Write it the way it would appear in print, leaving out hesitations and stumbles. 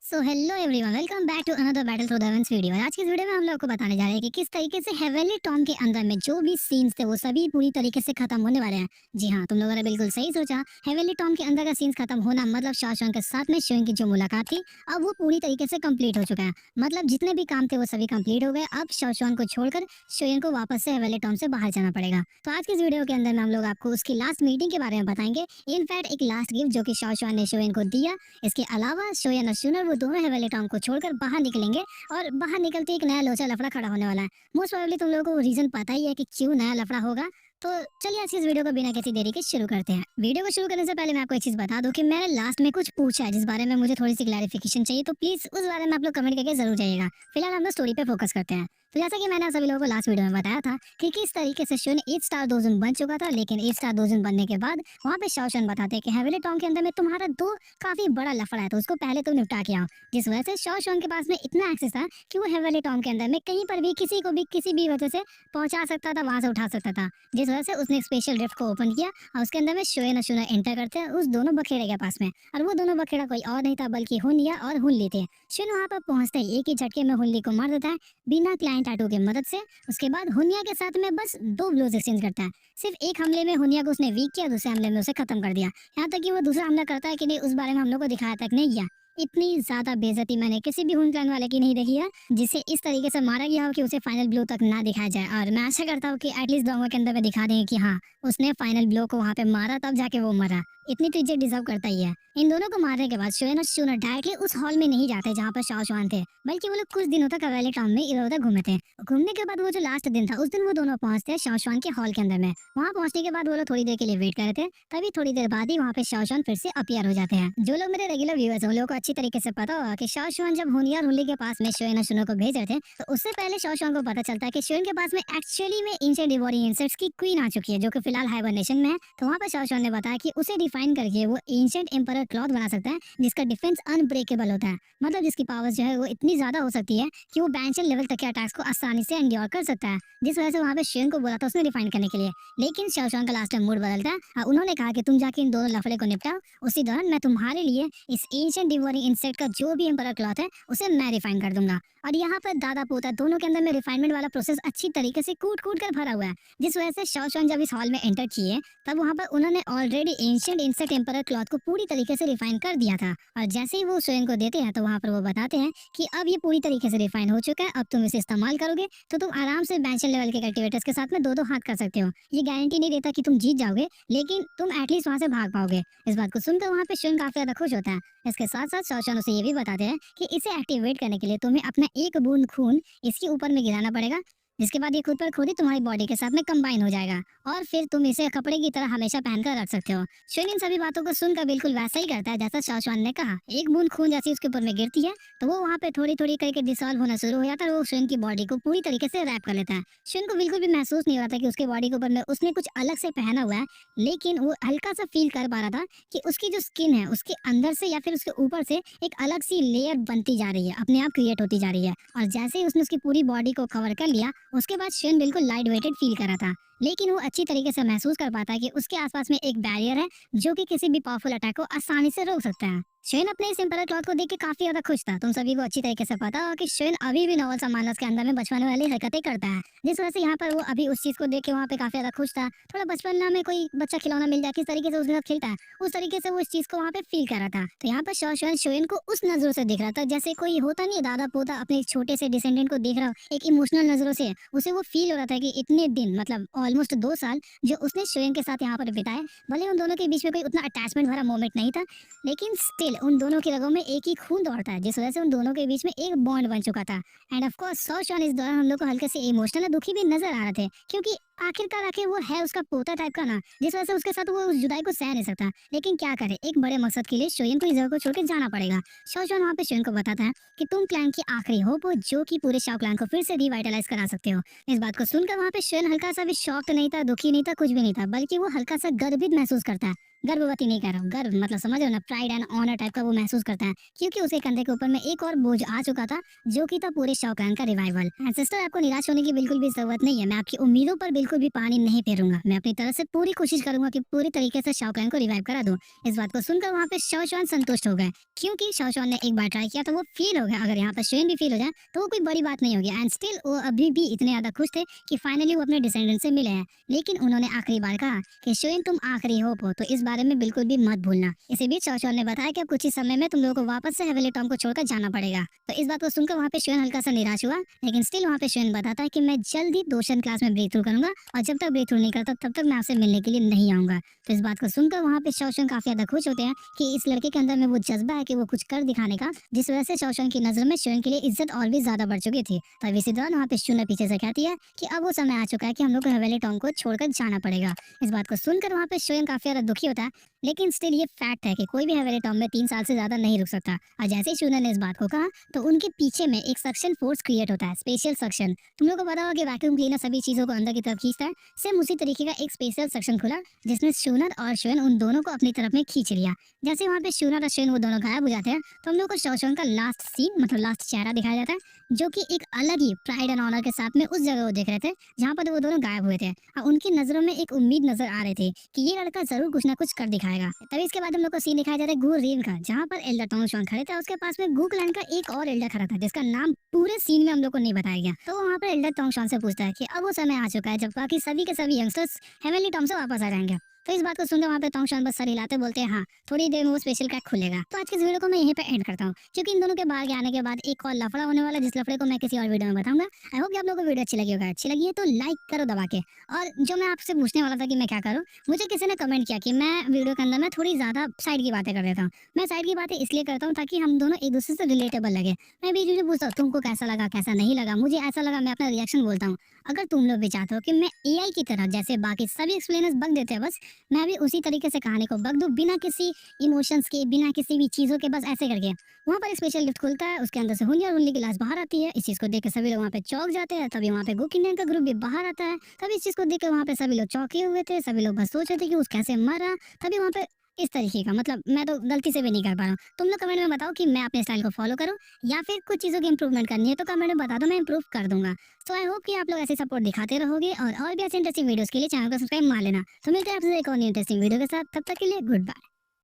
So hello everyone, welcome back to another battle through the heavens video. आज की इस video में हम लोग को बताने जा रहे हैं कि किस तरीके से हेवनली टॉम के अंदर में जो भी सीन्स थे वो सभी पूरी तरीके से खत्म होने वाले हैं। जी हाँ, तुम लोगों ने बिल्कुल सही सोचा। हेवनली टॉम के अंदर का सीन्स खत्म होना मतलब शाओशुआन के साथ में शोइन की जो मुलाकात थी अब वो पूरी तरीके से कंप्लीट हो चुका है। मतलब जितने भी काम थे वो सभी कंप्लीट हो गए। अब शाओशुआन को छोड़कर शोइन को वापस से हेवनली टॉम से बाहर जाना पड़ेगा। तो आज की इस वीडियो के अंदर में हम लोग आपको उसकी लास्ट मीटिंग के बारे में बताएंगे। इनफैक्ट एक लास्ट गिफ्ट जो कि शाओशुआन ने शोइन को दिया। इसके अलावा शोयन और सुनर वो दोनों हेवेली टॉम को छोड़कर बाहर निकलेंगे और बाहर निकलते ही एक नया लोचा लफड़ा खड़ा होने वाला है। मोस्ट प्रोबेबली तुम लोगों को रीजन पता ही है कि क्यों नया लफड़ा होगा। तो चलिए आज की इस वीडियो को बिना किसी देरी के शुरू करते हैं। वीडियो को शुरू करने से पहले मैं आपको एक चीज बता दूं कि मैंने लास्ट में कुछ पूछा है जिस बारे में मुझे थोड़ी सी क्लैरिफिकेशन चाहिए, तो प्लीज उस बारे में आप लोग कमेंट करके जरूर जाइएगा। फिलहाल हम लोग स्टोरी पे फोकस करते हैं। तो जैसा कि मैंने आप सभी लोगों को लास्ट वीडियो में बताया था कि किस तरीके से शोन 8 स्टार दोजन बन चुका था, लेकिन 8 स्टार दोजन बनने के बाद वहाँ पे शाओशुआन बताते हैं कि हेवेली टॉम के अंदर में तुम्हारा दो काफी बड़ा लफड़ा है, तो उसको पहले तो निपटा के आओ। जिस वजह से शाओशुआन के पास में इतना एक्सेस था कि वो हेवेली टॉम के अंदर में कहीं पर भी किसी को भी किसी भी वजह से पहुंचा सकता था, वहां से उठा सकता था। जिस वजह से उसने स्पेशल लिफ्ट को ओपन किया और उसके अंदर में शोएन और शुना एंटर करते हैं उस दोनों बखेड़े के पास में। और वो दोनों बखेड़ा कोई और नहीं था बल्कि हुनिया और हुनली थे। शुन वहां पर पहुंचते ही एक ही झटके में हुनली को मार देता है बिना क्लाइंट टैटू की मदद से। उसके बाद हुनिया के साथ में बस दो ब्लोज एक्सचेंज करता है। सिर्फ एक हमले में हुनिया को उसने वीक किया, दूसरे हमले में उसे खत्म कर दिया। यहाँ तक कि वो दूसरा हमला करता है कि नहीं उस बारे में हम लोग को दिखाया तक नहीं किया। इतनी ज्यादा बेइज्जती मैंने किसी भी हुन क्लैन वाले की नहीं देखी है जिसे इस तरीके से मारा गया हो कि उसे फाइनल ब्लो तक ना दिखाया जाए। और मैं आशा करता हूँ कि एटलीस्ट दोनों के अंदर में दिखा देंगे कि हाँ उसने फाइनल ब्लो को वहाँ पे मारा तब जाके वो मरा। इतनी तो इज्जत डिजर्व करता ही है। इन दोनों को मारने के बाद शोएन और शूनर डायरेक्टली उस हॉल में नहीं जाते जहाँ पर शाओशुआन थे, बल्कि वो लोग कुछ दिनों तक हवेली टाउन में इधर उधर घूमे थे। घूमने के बाद वो जो लास्ट दिन था उस दिन वो दोनों पहुंचते हैं शाओशुआन के हॉल के अंदर में। वहाँ पहुंचने के बाद वो लोग थोड़ी देर के लिए वेट कर रहे थे, तभी थोड़ी देर बाद ही वहाँ पे शाओशुआन फिर से अपीयर हो जाते हैं। जो लोग मेरे रेगुलर व्यूअर्स हैं उन लोगों को अच्छी तरीके से पता होगा कि शाओशुआन जब हुनिया और हुनली के पास में शोएन और शूनर को भेज रहे थे तो उससे पहले शाओशुआन को पता चलता है कि शोएन के पास में एक्चुअली में एंशिएंट डिवोरिंग इंसेक्ट्स की क्वीन आ चुकी है जो कि फिलहाल हाइबरनेशन में है। तो वहाँ पर शाओशुआन ने बताया कि उसे डिफाइन करके वो एंशिएंट एम्परर क्लॉथ बना सकता है जिसका डिफेंस अनब्रेकेबल होता है। मतलब जिसकी पावर्स जो है वो इतनी ज्यादा हो सकती है कि वो बैंचन लेवल तक के अटैक्स को आसानी से एंड्योर कर सकता है। जिस वजह से वहाँ पे शेन को बोला था उसने डिफाइन करने के लिए, लेकिन शाओशुआन का लास्ट टाइम मूड बदलता है और उन्होंने कहा कि तुम जाके इन दोनों लफड़े को निपटाओ, उसी दौरान मैं तुम्हारे लिए इस एंशिएंट डिवोरिंग इंसेक्ट का जो भी एम्परर क्लॉथ है उसे मैं रिफाइन कर दूंगा। और यहाँ पर दादा पोता दोनों के अंदर में रिफाइनमेंट वाला प्रोसेस अच्छी तरीके से कूट कूट कर भरा हुआ है। जिस वजह से शाओशुआन जब इस हॉल में एंटर किए तब वहाँ पर उन्होंने already ancient insect emperor cloth को पूरी तरीके से रिफाइन कर दिया था। और जैसे ही वो शोएन को देते हैं तो वहाँ पर वो बताते हैं कि अब ये पूरी तरीके से रिफाइन हो चुका है, अब तुम इसे इस्तेमाल करोगे तो तुम आराम से बैंचन लेवल के कल्टीवेटर्स के साथ में दो दो हाथ कर सकते हो। ये गारंटी नहीं देता कि तुम जीत जाओगे, लेकिन तुम एटलीस्ट वहाँ से भाग पाओगे। इस बात को सुनकर वहाँ पे शोएन काफी ज्यादा खुश होता है। इसके साथ साथ शाओशुआन उसे ये भी बताते हैं कि इसे एक्टिवेट करने के लिए तुम्हें अपना एक बूंद खून इसके ऊपर में गिराना पड़ेगा, जिसके बाद ये खुद पर खुद ही तुम्हारी बॉडी के साथ में कंबाइन हो जाएगा और फिर तुम इसे कपड़े की तरह हमेशा पहनकर रख सकते हो। शोएन इन सभी बातों को सुनकर बिल्कुल वैसा ही करता है जैसा शाओशुआन ने कहा। एक बूंद खून जैसी उसके ऊपर में गिरती है तो वो वहाँ पे थोड़ी थोड़ी करके डिसॉल्व होना शुरू हो जाता है और वो शोएन की बॉडी को पूरी तरीके से रैप कर लेता है। शोएन को बिल्कुल भी महसूस नहीं हो रहा था कि उसके बॉडी के ऊपर में उसने कुछ अलग से पहना हुआ है, लेकिन वो हल्का सा फील कर पा रहा था कि उसकी जो स्किन है उसके अंदर से या फिर उसके ऊपर से एक अलग सी लेयर बनती जा रही है, अपने आप क्रिएट होती जा रही है। और जैसे ही उसने उसकी पूरी बॉडी को कवर कर लिया उसके बाद शोएन बिल्कुल लाइट वेटेड फील कर रहा था, लेकिन वो अच्छी तरीके से महसूस कर पाता है कि उसके आसपास में एक बैरियर है जो कि किसी भी पावरफुल अटैक को आसानी से रोक सकता है। शोएन अपने इस एम्परर क्लॉथ को देख के काफी ज्यादा खुश था। तुम सभी को अच्छी तरीके से पता हो कि शोएन अभी भी नॉवल समानस के अंदर में बचपन वाली हरकतें करता है, जिस वजह से यहाँ पर वो अभी उस चीज को देख के वहाँ पे काफी ज्यादा खुश था। थोड़ा बचपन में कोई बच्चा खिलौना मिल जाए किस तरीके से उसके साथ खेलता है उस तरीके से वो इस चीज को वहाँ पे फील कर रहा था। तो यहाँ पर शाओशुआन शोएन को उस नजरों से देख रहा था जैसे कोई होता नहीं दादा पोता अपने एक छोटे से डिसेंडेंट को देख रहा हो एक इमोशनल नजरों से। उसे वो फील हो रहा था कि इतने दिन मतलब ऑलमोस्ट 2 साल जो उसने शोएन के साथ यहाँ पर बिताए, भले उन दोनों के बीच में कोई उतना अटैचमेंट भरा मोमेंट नहीं था, लेकिन स्टिल उन दोनों की रगों में एक ही खून दौड़ता है, जिस वजह से उन दोनों के बीच में एक बॉन्ड बन चुका था। एंड ऑफ कोर्स शाओशुआन इस दौरान हम लोग को हल्के से इमोशनल और दुखी भी नजर आ रहे थे, क्योंकि आखिरकार आखिर वो है उसका पोता टाइप का ना, जिस वजह से उसके साथ वो उस जुदाई को सह नहीं सकता। लेकिन क्या करे, एक बड़े मकसद के लिए शोएन को इस जगह को छोड़ के जाना पड़ेगा। शाओशुआन वहाँ पे शोएन को बताता है कि तुम क्लैन की आखिरी होप हो जो कि पूरे शाओ क्लैन को फिर से रिवाइटलाइज करा सकते हो। इस बात को सुनकर वहाँ पे शोएन हल्का सा भी शॉक्ड नहीं था, दुखी नहीं था, कुछ भी नहीं था, बल्कि वो हल्का सा गर्वित महसूस करता है। गर्भवती नहीं कह रहा हूँ, गर्व मतलब समझ रहे हो ना, प्राइड एंड ऑनर टाइप का वो महसूस करता है, क्योंकि उसके कंधे के ऊपर में एक और बोझ आ चुका था, जो कि था पूरे शाओकान का रिवाइवल। एंड सिस्टर, आपको निराश होने की बिल्कुल भी जरूरत नहीं है, मैं आपकी उम्मीदों पर बिल्कुल भी पानी नहीं फेरूंगा। मैं अपनी तरफ से पूरी कोशिश करूंगा कि पूरी तरीके से शाओकान को रिवाइव करा दूं। इस बात को सुनकर वहाँ पे शाओशुआन संतुष्ट हो गए, क्योंकि शाओशुआन ने एक बार ट्राई किया तो वो फेल हो गया। अगर यहाँ पर शुएन भी फेल हो जाए तो वो कोई बड़ी बात नहीं होगी। एंड स्टिल वो अभी भी इतने ज्यादा खुश थे कि फाइनली वो अपने डिसेंडेंट से मिले हैं। लेकिन उन्होंने आखिरी बार कहा कि शुएन, तुम आखिरी होप हो, तो इस बारे में बिल्कुल भी मत भूलना। इसी बीच शाओशुआन ने बताया कि अब कुछ ही समय में तुम लोगों को वापस से हेवेली टॉम को छोड़कर जाना पड़ेगा। तो इस बात को सुनकर वहाँ पे शुएन हल्का सा निराश हुआ, लेकिन स्टिल वहाँ पे शुएन बताता है कि मैं जल्द ही दोशन क्लास में ब्रेक थ्रू करूंगा, और जब तक ब्रेक थ्रू नहीं करता तब तक मैं आपसे मिलने के लिए नहीं आऊंगा। तो इस बात को सुनकर वहाँ पे शाओशुआन काफी ज्यादा खुश होते हैं कि इस लड़के के अंदर में वो जज्बा है कि वो कुछ कर दिखाने का, जिस वजह से शाओशुआन की नजर में शुएन के लिए इज्जत और भी ज्यादा बढ़ चुकी थी। तब इसी दौरान वहाँ पे शुन ने पीछे से कहती है कि अब वो समय आ चुका है कि हम लोग को हवेली टॉम को छोड़कर जाना पड़ेगा। इस बात को सुनकर वहाँ पे शुएन काफी ज्यादा दुखी होता है, लेकिन स्टिल ये फैक्ट है कि कोई भी हवेली टॉम में 3 साल से ज्यादा नहीं रुक सकता। और जैसे ही शुन ने इस बात को कहा तो उनके पीछे में एक सक्शन फोर्स क्रिएट होता है, स्पेशल सक्शन। तुम लोग को पता होगा कि वैक्यूम क्लीनर सभी चीजों को अंदर की तरफ खींचता है, सेम उसी तरीके का एक स्पेशल सक्शन खुला, जिसने शूनर और शुएन उन दोनों को अपनी तरफ में खींच लिया। जैसे वहाँ पे शूनर और शुएन वो दोनों गायब हो जाते हैं, तो हम लोग को शाओशुआन का लास्ट सीन मतलब लास्ट चेहरा दिखाया जाता है, जो कि एक अलग ही प्राइड एंड ऑनर के साथ में उस जगह वो देख रहे थे जहाँ पर वो दोनों गायब हुए थे। और उनकी नजरों में एक उम्मीद नजर आ रही थी कि ये लड़का जरूर कुछ ना कुछ कर दिखाएगा। तभी इसके बाद हम लोग को सीन दिखाया जाता है गू रीन का, जहाँ पर एल्डर टोंगशुआन खड़े थे, उसके पास में गू क्लैन का एक और एल्डर खड़ा था, जिसका नाम पूरे सीन में हम लोग को नहीं बताया गया। तो वो वहाँ पर एल्डर टोंगशुआन से पूछता है कि अब वो समय आ चुका है जब बाकी सभी के सभी यंगस्टर्स हेवेनली टॉम से वापस आ जाएंगे। तो इस बात को सुनकर वहाँ पे टोंगशुआन बस सर हिलाते बोलते हैं हाँ, थोड़ी देर में वो स्पेशल कैक खुलेगा। तो आज के इस वीडियो को मैं यहीं पे एंड करता हूँ, क्योंकि इन दोनों के बाहर के आने के बाद एक और लफड़ा होने वाला है, जिस लफड़े को मैं किसी और वीडियो में बताऊंगा। आई होप कि आप लोगों को वीडियो अच्छी लगी होगा। अच्छी लगी है तो लाइक करो दबा के। और जो मैं आपसे पूछने वाला था कि मैं क्या करूँ, मुझे किसी ने कमेंट किया कि मैं वीडियो के अंदर में थोड़ी ज्यादा साइड की बातें कर देता हूँ। मैं साइड की बातें इसलिए करता हूँ ताकि हम दोनों एक दूसरे से रिलेटेबल लगे। मैं बीच बीच में पूछता हूँ तुमको कैसा लगा, कैसा नहीं लगा, मुझे ऐसा लगा, मैं अपना रिएक्शन बोलता हूँ। अगर तुम लोग भी चाहते हो कि मैं एआई की तरह जैसे बाकी सभी एक्सप्लेनर्स बग देते हैं, बस मैं भी उसी तरीके से कहानी को बग दूं, बिना किसी इमोशंस के, बिना किसी भी चीजों के, बस ऐसे करके। वहाँ पर एक स्पेशल गिफ्ट खुलता है, उसके अंदर से हुनली और हुनली की लाश बाहर आती है। इस चीज को देख के सभी लोग वहाँ पे चौंक जाते हैं। तभी वहाँ पे गोकिंडन का ग्रुप भी बाहर आता है। तभी इस चीज को देख के वहाँ पे सभी लोग चौंके हुए थे, सभी लोग बस सोच रहे थे कि उस कैसे मरा। तभी वहाँ पे इस तरीके का मतलब मैं तो गलती से भी नहीं कर पा रहा हूँ। तुम लोग कमेंट में बताओ कि मैं अपने स्टाइल को फॉलो करूँ या फिर कुछ चीजों की इंप्रूवमेंट करनी है, तो कमेंट में बता दो, मैं इंप्रूव कर दूंगा। तो आई होप कि आप लोग ऐसे सपोर्ट दिखाते रहोगे, और भी ऐसे इंटरेस्टिंग वीडियोस के लिए चैनल को सब्सक्राइब मार लेना। तो मिलते हैं आपसे एक और इंटरेस्टिंग वीडियो के साथ, तब तक के लिए गुड बाय।